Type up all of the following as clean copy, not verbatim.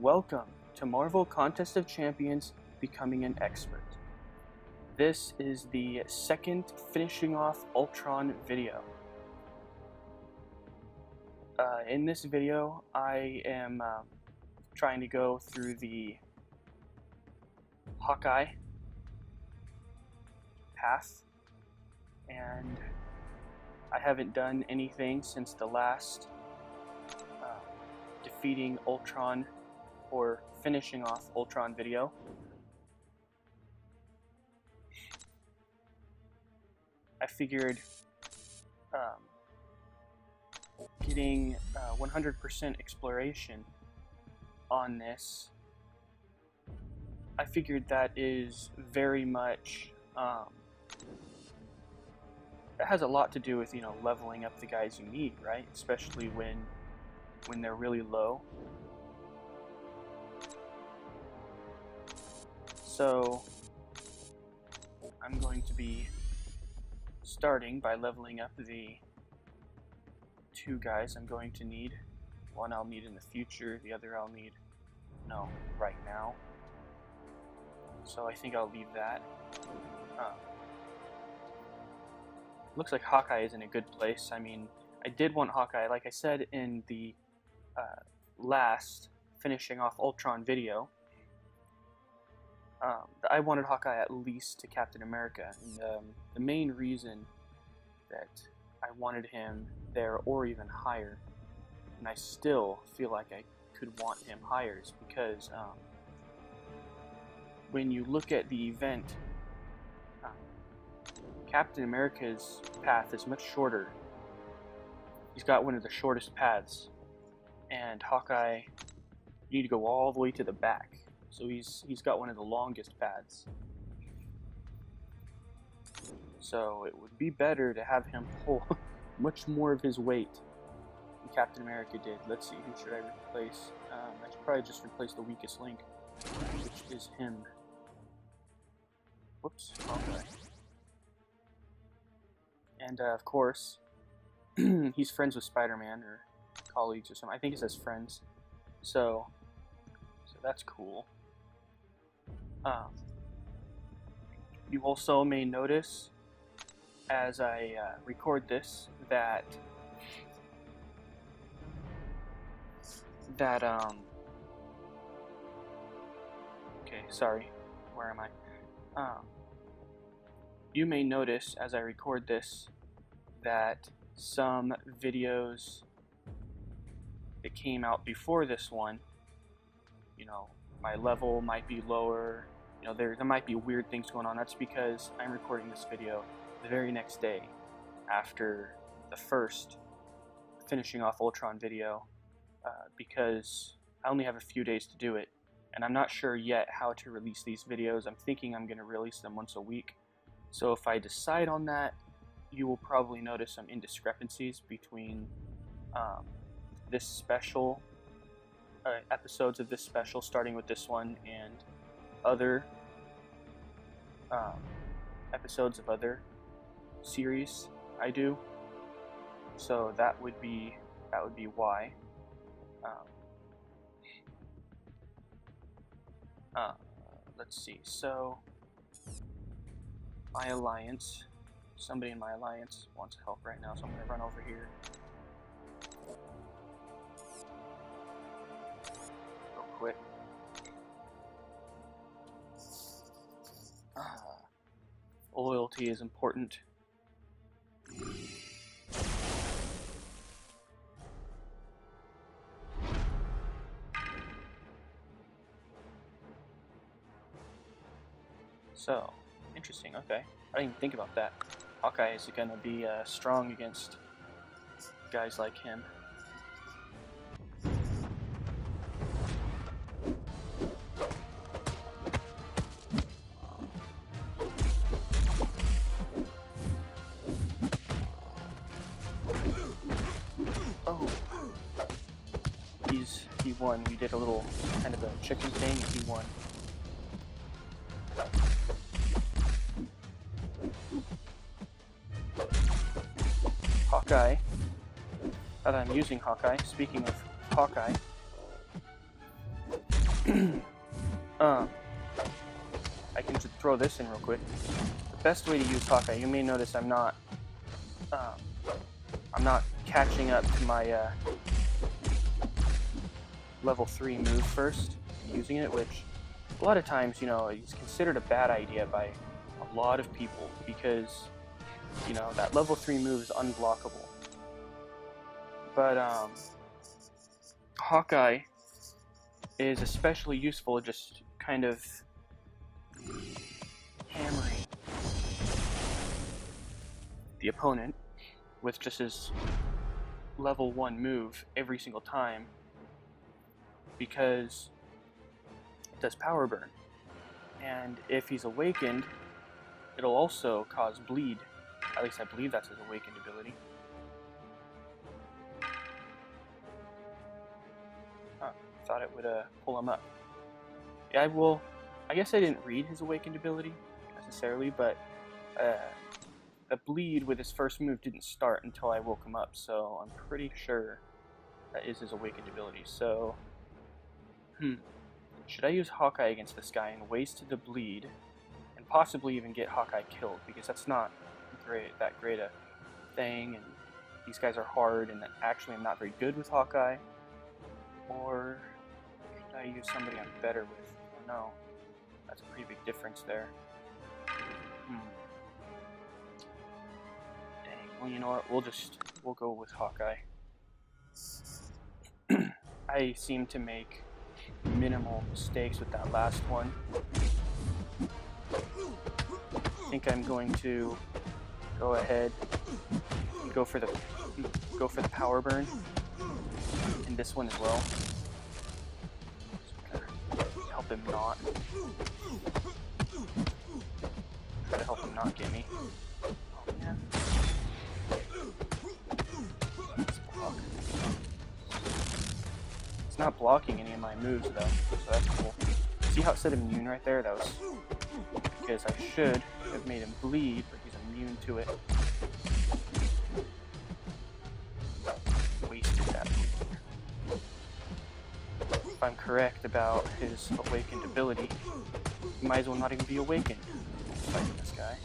Welcome to Marvel Contest of Champions Becoming an Expert. This is the second finishing off Ultron video. In this video, I am trying to go through the Hawkeye path, and I haven't done anything since the last defeating Ultron or finishing off Ultron video. I figured getting 100% exploration on this, I figured that is very much it has a lot to do with, leveling up the guys you need, right? Especially when they're really low. So I'm going to be starting by leveling up the two guys I'm going to need. One I'll need in the future, the other I'll need, right now. So I think I'll leave that. Looks like Hawkeye is in a good place. I mean, I did want Hawkeye, like I said in the last finishing off Ultron video. I wanted Hawkeye at least to Captain America, and the main reason that I wanted him there or even higher, and I still feel like I could want him higher, is because when you look at the event, Captain America's path is much shorter. He's got one of the shortest paths, and Hawkeye, you need to go all the way to the back. So he's got one of the longest paths. So it would be better to have him pull much more of his weight than Captain America did. Let's see, who should I replace? I should probably just replace the weakest link, which is him. Whoops, okay. And of course, he's friends with Spider-Man, or colleagues or something. I think it says friends. So that's cool. You also may notice as I record this that okay, sorry, where am I? You may notice as I record this that some videos that came out before this one, my level might be lower, there might be weird things going on. That's because I'm recording this video the very next day after the first finishing off Ultron video, because I only have a few days to do it, and I'm not sure yet how to release these videos. I'm thinking I'm going to release them once a week, so if I decide on that, you will probably notice some indiscrepancies between this special episodes of this special, starting with this one, and other episodes of other series I do. So that would be why. Let's see. So my alliance. Somebody in my alliance wants help right now, so I'm gonna run over here. Quick. Loyalty is important. So, interesting, okay. I didn't even think about that. Hawkeye is going to be strong against guys like him. Oh, he won. We did a little kind of a chicken thing, and he won. Hawkeye, that I'm using Hawkeye, speaking of Hawkeye, I can just throw this in real quick. The best way to use Hawkeye, you may notice I'm not catching up to my level 3 move first and using it, which a lot of times, you know, is considered a bad idea by a lot of people because, you know, that level 3 move is unblockable. But Hawkeye is especially useful just kind of hammering the opponent with just his level 1 move every single time, because it does power burn, and if he's awakened it'll also cause bleed. At least I believe that's his awakened ability. Thought it would pull him up. Yeah, I guess I didn't read his awakened ability necessarily, but the bleed with his first move didn't start until I woke him up, so I'm pretty sure that is his awakened ability. So, should I use Hawkeye against this guy and waste the bleed, and possibly even get Hawkeye killed, because that's not that great a thing, and these guys are hard, and actually I'm not very good with Hawkeye? Or should I use somebody I'm better with? I don't know. That's a pretty big difference there. Dang. Well, you know what? We'll go with Hawkeye. I seem to make minimal mistakes with that last one. I think I'm going to go ahead and go for the power burn in this one as well. Just help him not. Try to help him not get me. Oh man. Let's block. It's not blocking any of my moves though, so that's cool. See how it said immune right there? That was because I should have made him bleed, but he's immune to it. Wasted that bleed. If I'm correct about his awakened ability, he might as well not even be awakened. Fighting this guy.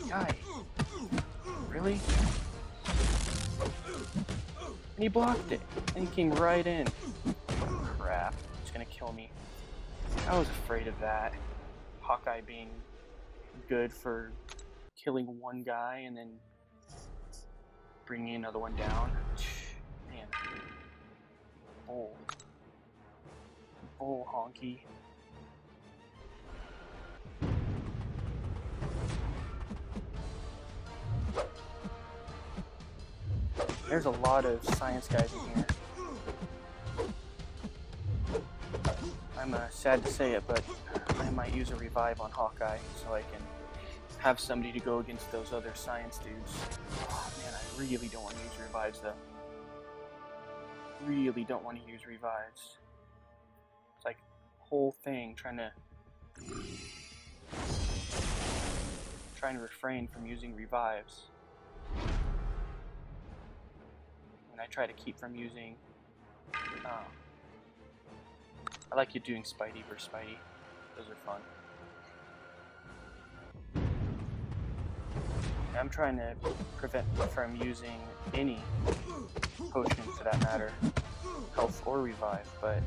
Guy. Really? And he blocked it. And he came right in. Oh, crap. He's gonna kill me. I was afraid of that. Hawkeye being good for killing one guy and then bringing another one down. Man. Bull honky. There's a lot of science guys in here. I'm sad to say it, but I might use a revive on Hawkeye so I can have somebody to go against those other science dudes. Oh man, I really don't want to use revives though. Really don't want to use revives. It's like a whole thing trying to refrain from using revives. I try to keep from using. I like you doing Spidey versus Spidey. Those are fun. I'm trying to prevent from using any potion for that matter, health or revive, but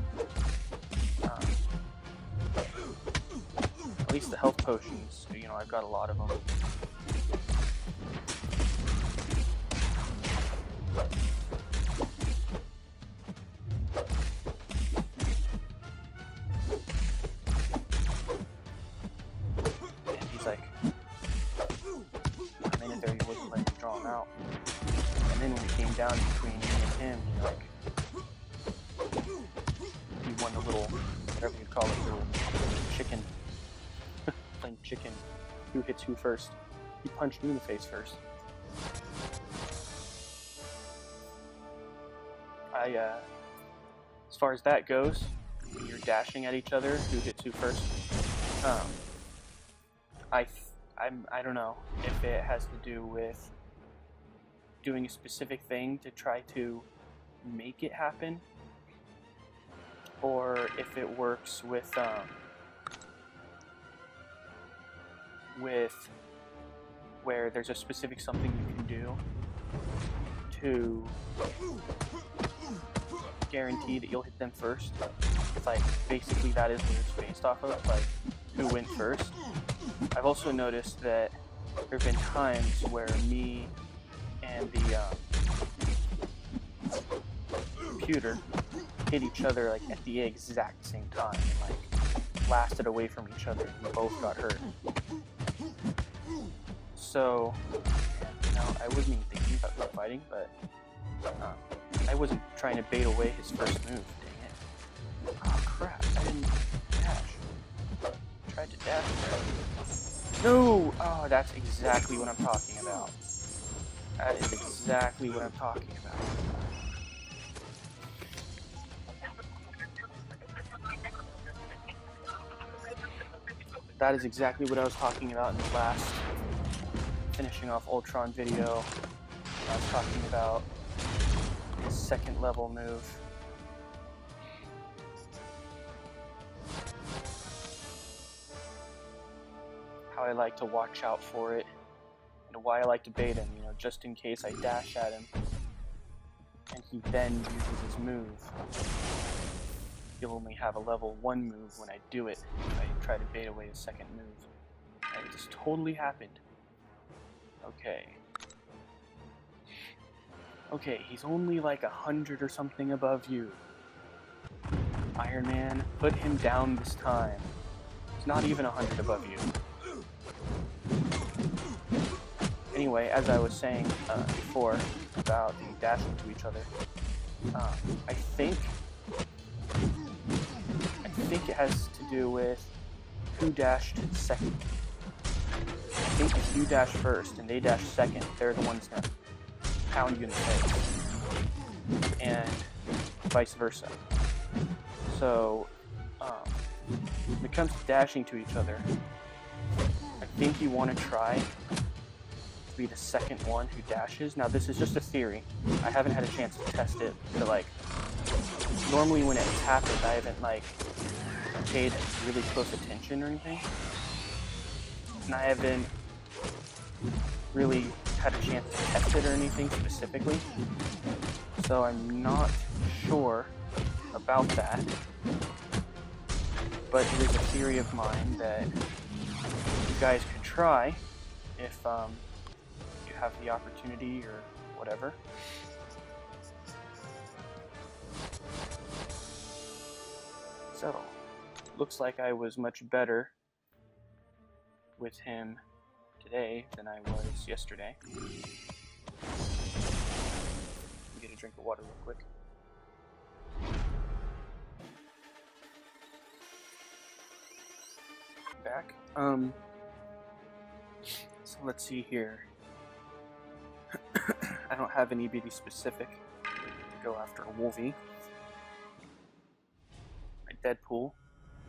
at least the health potions, you know, I've got a lot of them. Out. And then when it came down between me and him, he won the little, whatever you call it, little chicken, playing chicken, who hits who first. He punched me in the face first. As far as that goes, when you're dashing at each other, who hits who first, I don't know if it has to do with doing a specific thing to try to make it happen, or if it works with where there's a specific something you can do to guarantee that you'll hit them first. It's like basically that is what it's based off of, like who went first. I've also noticed that there have been times where me and the computer hit each other like at the exact same time, and like blasted away from each other and we both got hurt. So, you know, I wasn't even thinking about group fighting, but I wasn't trying to bait away his first move. Dang it! Oh crap! I didn't dash. Tried to dash there. No! Oh, that's exactly what I'm talking about. That is exactly what I'm talking about. That is exactly what I was talking about in the last finishing off Ultron video. I was talking about his second level move. How I like to watch out for it, and why I like to bait him, you know, just in case I dash at him and he then uses his move. He'll only have a level 1 move when I do it, if I try to bait away his second move. And it just totally happened. Okay. Okay, he's only like 100 or something above you. Iron Man, put him down this time. He's not even 100 above you. Anyway, as I was saying before about the dashing to each other, I think it has to do with who dashed second. I think if you dash first and they dash second, they're the ones that pound you in the face, and vice versa. So, when it comes to dashing to each other, I think you want to try to be the second one who dashes. Now, this is just a theory. I haven't had a chance to test it, but like, normally when it's happened, I haven't like paid really close attention or anything, and I haven't really had a chance to test it or anything specifically, so I'm not sure about that, but it is a theory of mine that you guys could try if you have the opportunity or whatever. So, looks like I was much better with him today than I was yesterday. Get a drink of water real quick. Back. So let's see here. I don't have anybody specific to go after a Wolvie. My Deadpool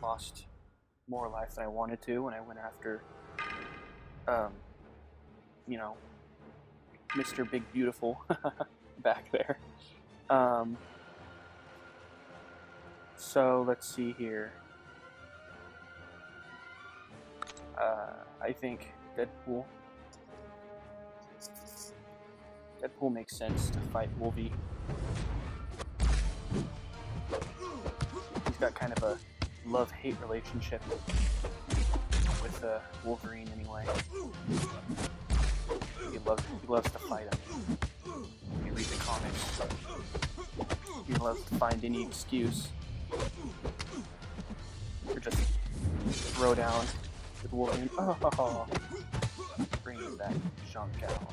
lost more life than I wanted to when I went after you know, Mr. Big Beautiful back there. So let's see here. I think Deadpool makes sense to fight Wolvie. He's got kind of a love-hate relationship with Wolverine anyway. He loves to fight him. If you read the comics, he loves to find any excuse to just throw down with Wolverine. Oh, bring that junk out.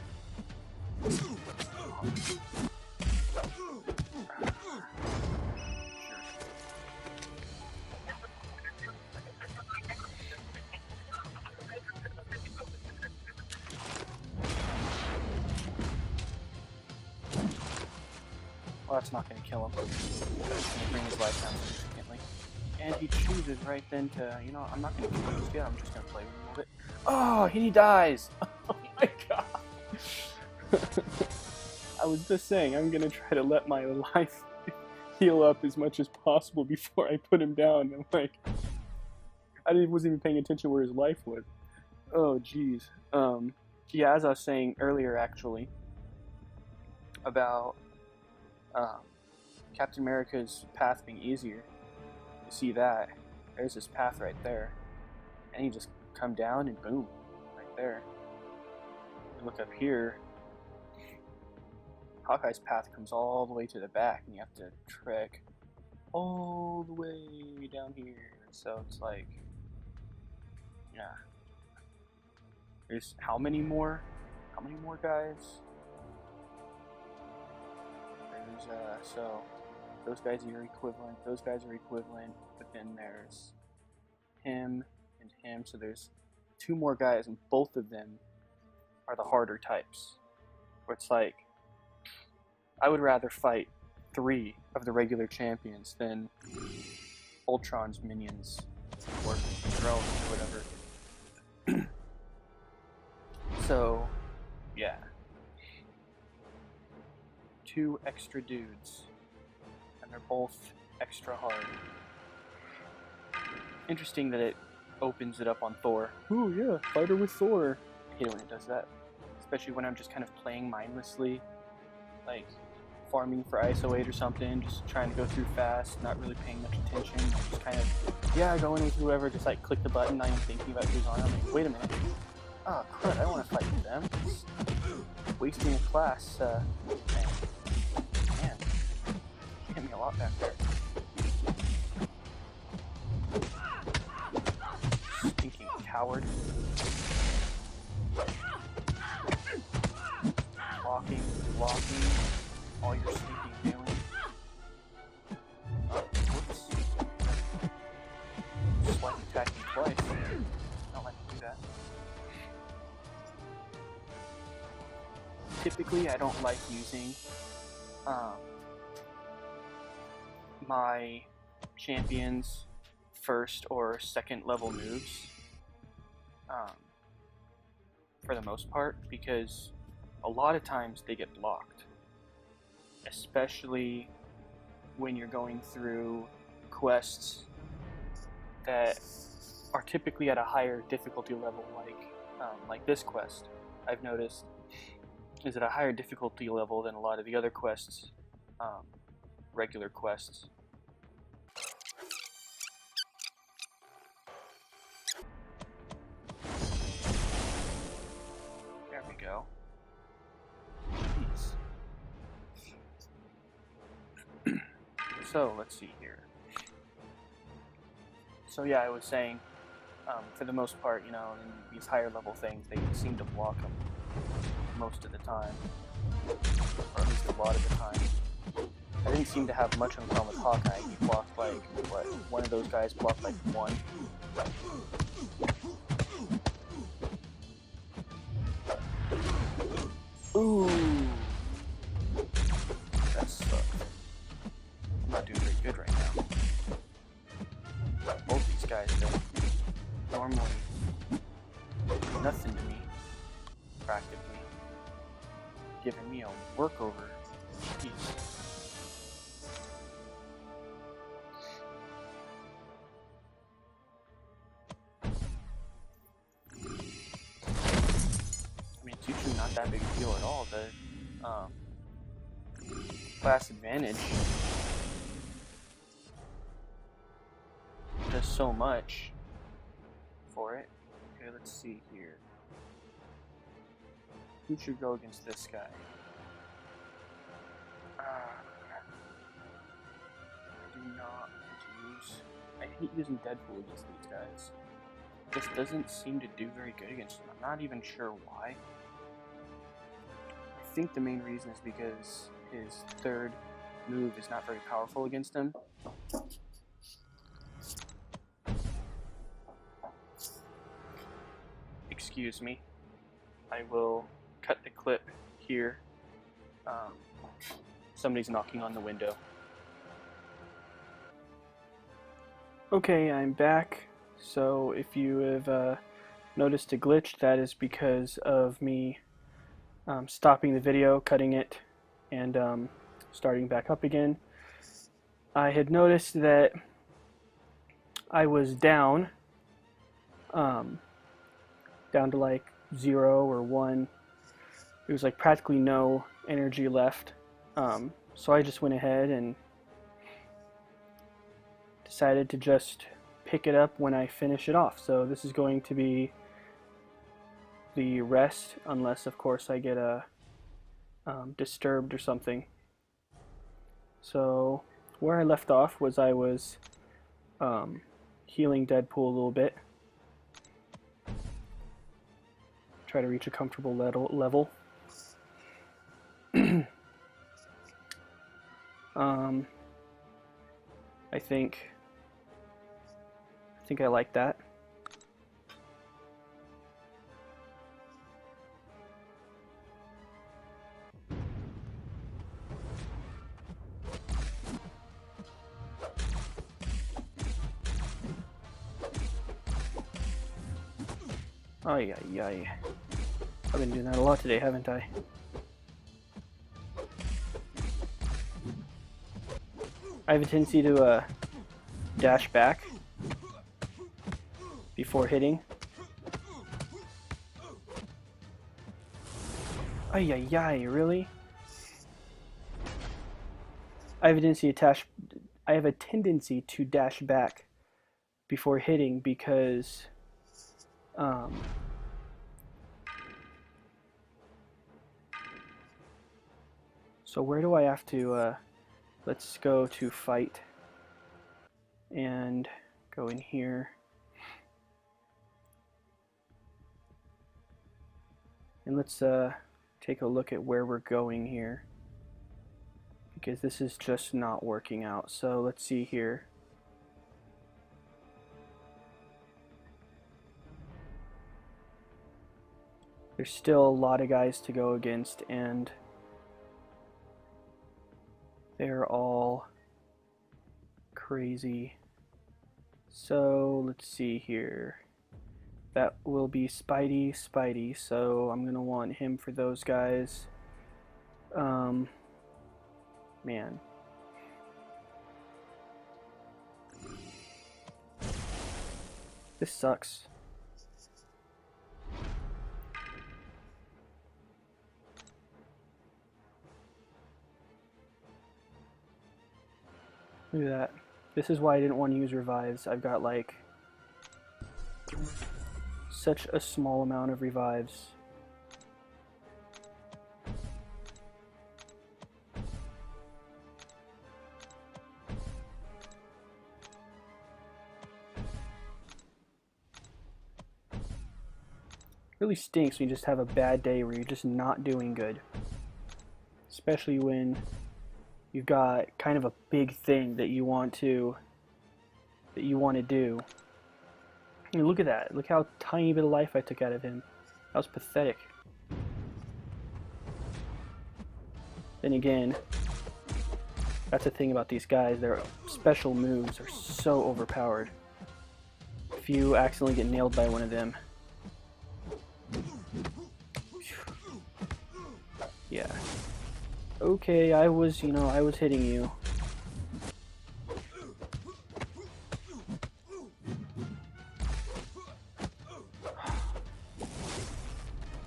Well, that's not going to kill him. It's going to bring his life down significantly. And he chooses right then to, you know, I'm not going to kill him just yet, I'm just going to play with him a little bit. Oh, he dies! Oh my god! I was just saying, I'm gonna try to let my life heal up as much as possible before I put him down. And like, wasn't even paying attention where his life was. Oh, jeez. Yeah, as I was saying earlier, actually, about Captain America's path being easier. You see that? There's his path right there. And you just come down and boom, right there. You look up here, Hawkeye's path comes all the way to the back, and you have to trek all the way down here. So it's like, yeah. There's how many more? How many more guys? There's so those guys are equivalent. Those guys are equivalent, but then there's him and him. So there's 2 more guys, and both of them are the harder types. Where it's like, I would rather fight 3 of the regular champions than Ultron's minions or drones or whatever. So, yeah. 2 extra dudes, and they're both extra hard. Interesting that it opens it up on Thor. Ooh, yeah, fighter with Thor. I hate it when it does that. Especially when I'm just kind of playing mindlessly, like farming for ISO 8 or something, just trying to go through fast, not really paying much attention, just kind of, yeah, going with whoever, just like click the button, not even thinking about who's on. I'm like, wait a minute. Oh, crud, I don't want to fight with them. It's wasting a class. Man, you hit me a lot back there. Stinking coward. Blocking, all you're stinking doing. Oh, whoops. Swipe attack me twice. I don't like to do that. Typically, I don't like using my champion's first or second level moves for the most part, because a lot of times they get blocked, especially when you're going through quests that are typically at a higher difficulty level, like this quest. I've noticed is at a higher difficulty level than a lot of the other quests, regular quests. There we go. So let's see here. So yeah, I was saying, for the most part, you know, in these higher level things, they seem to block them most of the time, or at least a lot of the time. I didn't seem to have much of a problem with Hawkeye. He blocked like, what, one of those guys blocked like 1. Ooh, that sucked. I'm not doing very good right now. Both these guys don't normally do nothing to me, practically. Giving me a workover. Jeez. I mean, it's usually not that big a deal at all. The class advantage does so much for it. Okay, let's see here. Who should go against this guy? I do not want to use... I hate using Deadpool against these guys. This doesn't seem to do very good against them. I'm not even sure why. I think the main reason is because his third move is not very powerful against him. Excuse me. I will cut the clip here. Somebody's knocking on the window. Okay, I'm back. So if you have noticed a glitch, that is because of me stopping the video, cutting it, and starting back up again, I had noticed that I was down to like 0 or 1. There was like practically no energy left. So I just went ahead and decided to just pick it up when I finish it off. So this is going to be the rest, unless of course I get disturbed or something. So where I left off was I was healing Deadpool a little bit. Try to reach a comfortable level. I think I like that. Oh yeah. I've been doing that a lot today, haven't I? I have a tendency to dash back before hitting. Ay, really? I have a tendency to dash back before hitting because so where do I have to let's go to fight and go in here. And let's take a look at where we're going here, because this is just not working out. So let's see here. There's still a lot of guys to go against, and they're all crazy. So let's see here. That will be Spidey, so I'm gonna want him for those guys. Man. This sucks. Look at that. This is why I didn't want to use revives. I've got like such a small amount of revives. Really stinks when you just have a bad day where you're just not doing good. Especially when you've got kind of a big thing that you want to do. I mean, look at that. Look how tiny bit of life I took out of him. That was pathetic. Then again, that's the thing about these guys. Their special moves are so overpowered. If you accidentally get nailed by one of them, yeah. Okay, I was hitting you.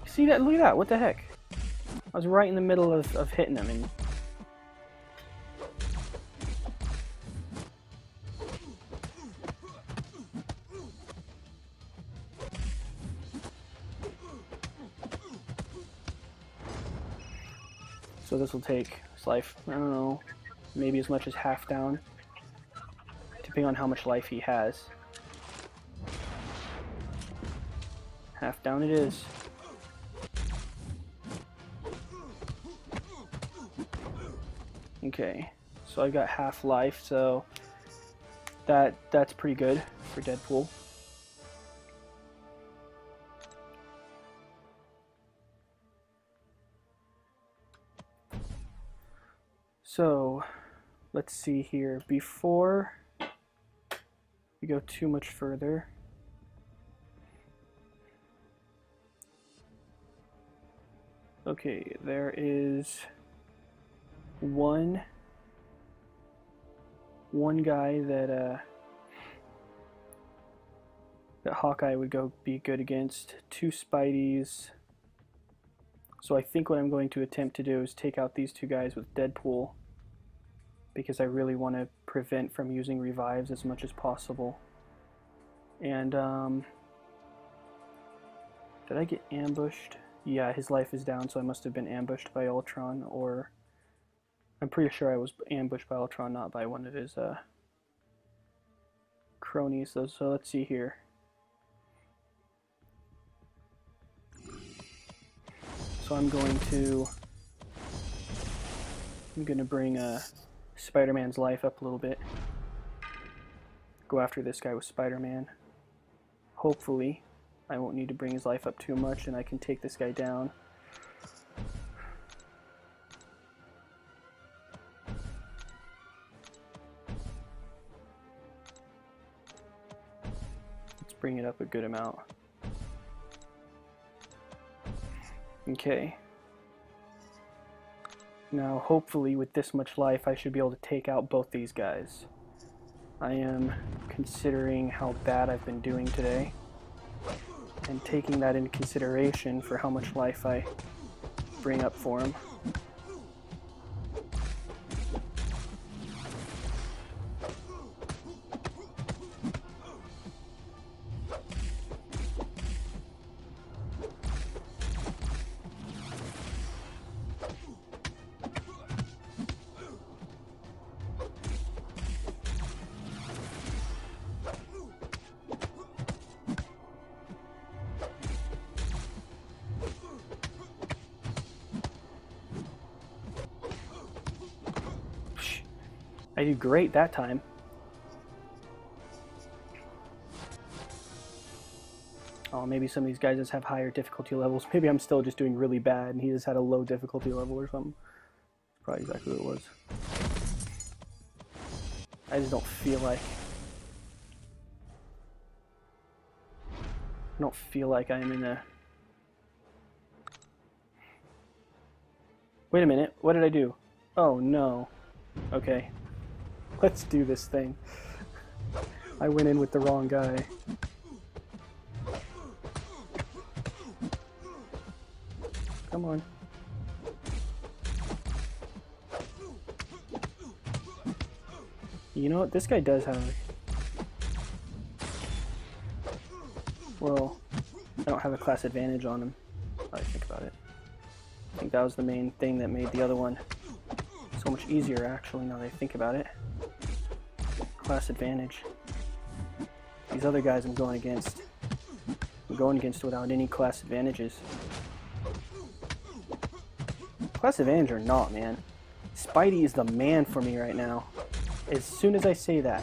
See that? Look at that. What the heck? I was right in the middle of hitting him, and so this will take his life, I don't know, maybe as much as half down, depending on how much life he has. Half down it is. Okay, so I've got half life, so that's pretty good for Deadpool. So let's see here. Before we go too much further, okay, there is one guy that Hawkeye would be good against, 2 Spideys. So I think what I'm going to attempt to do is take out these 2 guys with Deadpool, because I really want to prevent from using revives as much as possible. And did I get ambushed? Yeah, his life is down, so I must have been ambushed by Ultron, or I'm pretty sure I was ambushed by Ultron, not by one of his cronies. So let's see here. So I'm going to bring Spider-Man's life up a little bit. Go after this guy with Spider-Man. Hopefully I won't need to bring his life up too much and I can take this guy down. Let's bring it up a good amount. Okay. Now hopefully with this much life I should be able to take out both these guys. I am considering how bad I've been doing today and taking that into consideration for how much life I bring up for him. I did great that time. Oh, maybe some of these guys just have higher difficulty levels. Maybe I'm still just doing really bad and he just had a low difficulty level or something. Probably exactly what it was. I just don't feel like... I don't feel like I'm in a... Wait a minute, what did I do? Oh no. Okay. Let's do this thing. I went in with the wrong guy. Come on. You know what? This guy does have... Well, I don't have a class advantage on him. Now that I think about it. I think that was the main thing that made the other one so much easier, actually, now that I think about it. Class advantage. These other guys I'm going against without any class advantages. Class advantage or not, man. Spidey is the man for me right now. As soon as I say that.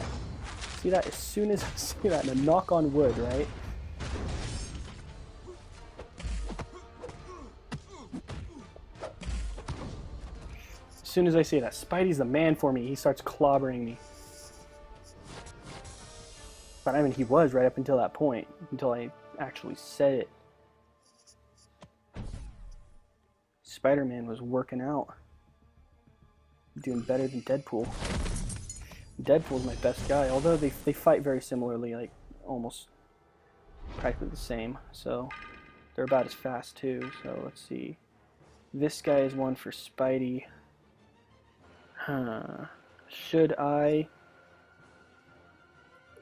See that? As soon as I say that, and a knock on wood, right? As soon as I say that, Spidey's the man for me. He starts clobbering me. But I mean, he was right up until that point, until I actually said it. Spider-Man was working out. Doing better than Deadpool. Deadpool's my best guy, although they fight very similarly, like almost practically the same. So they're about as fast too. So let's see. This guy is one for Spidey. Should I...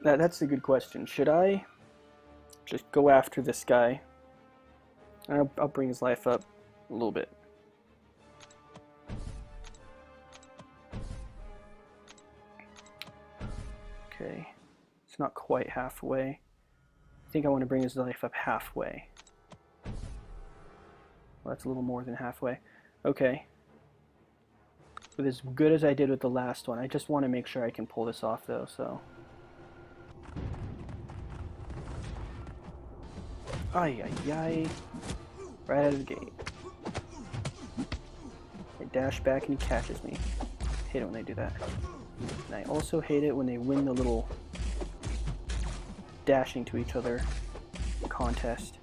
That's a good question. Should I just go after this guy? I'll bring his life up a little bit. Okay, it's not quite halfway. I think I want to bring his life up halfway. Well, that's a little more than halfway. Okay. But as good as I did with the last one, I just want to make sure I can pull this off though, so... Ay, ay, ay. Right out of the gate. I dash back and he catches me. I hate it when they do that. And I also hate it when they win the little dashing to each other contest.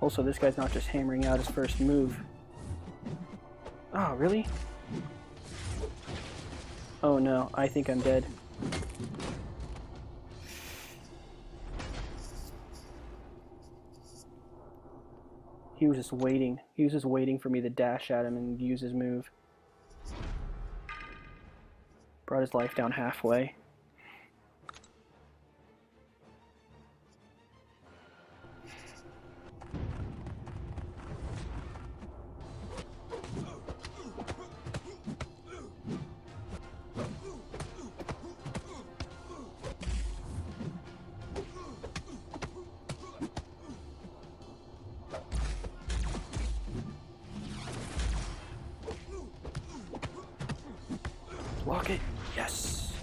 Also, this guy's not just hammering out his first move. Oh, really? Oh no, I think I'm dead. He was just waiting. He was just waiting for me to dash at him and use his move. Brought his life down halfway. Block it. Yes.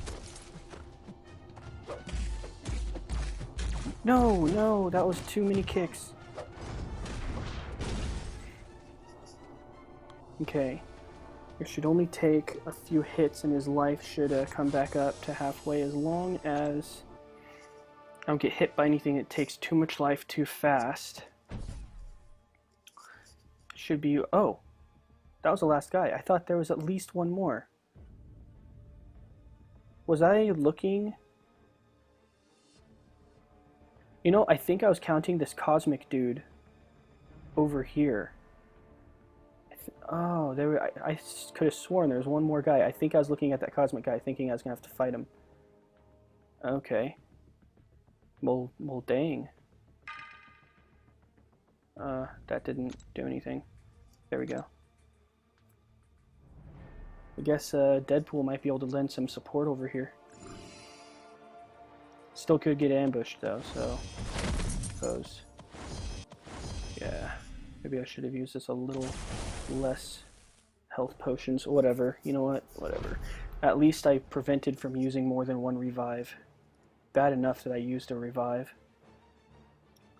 No, no, that was too many kicks. Okay. It should only take a few hits and his life should come back up to halfway, as long as I don't get hit by anything that takes too much life too fast. Should be... Oh! That was the last guy. I thought there was at least one more. Was I looking? You know, I think I was counting this cosmic dude over here. Oh, there I could have sworn there was one more guy. I think I was looking at that cosmic guy thinking I was going to have to fight him. Okay. Well, dang. That didn't do anything. There we go. I guess Deadpool might be able to lend some support over here. Still could get ambushed though, so suppose. Yeah, maybe I should have used this a little less health potions. Whatever, you know what? Whatever. At least I prevented from using more than one revive. Bad enough that I used a revive.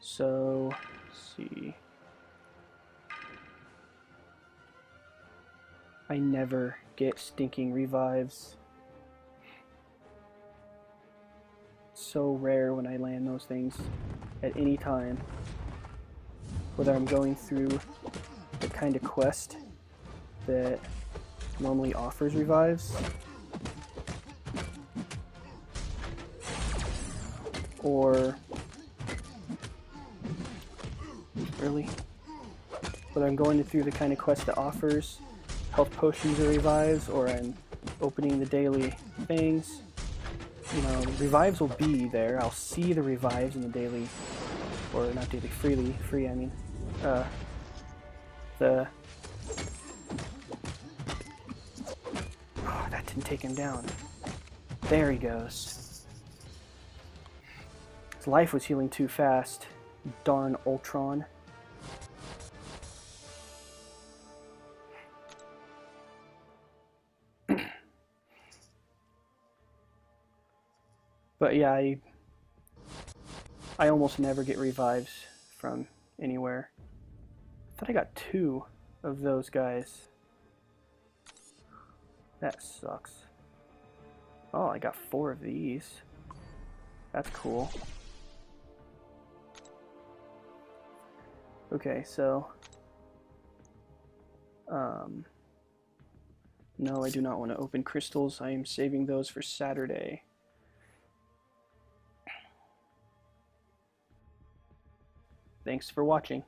So, let's see. I never get stinking revives. So rare when I land those things at any time. Whether I'm going through the kind of quest that normally offers revives, or really, whether I'm going through the kind of quest that offers health potions or revives, or I'm opening the daily things. You know, revives will be there. I'll see the revives in the daily, or not daily, free, I mean. Oh, that didn't take him down. There he goes. His life was healing too fast. Darn Ultron. But yeah, I almost never get revives from anywhere. I thought I got 2 of those guys. That sucks. Oh, I got 4 of these. That's cool. Okay, so... no, I do not want to open crystals. I am saving those for Saturday. Thanks for watching.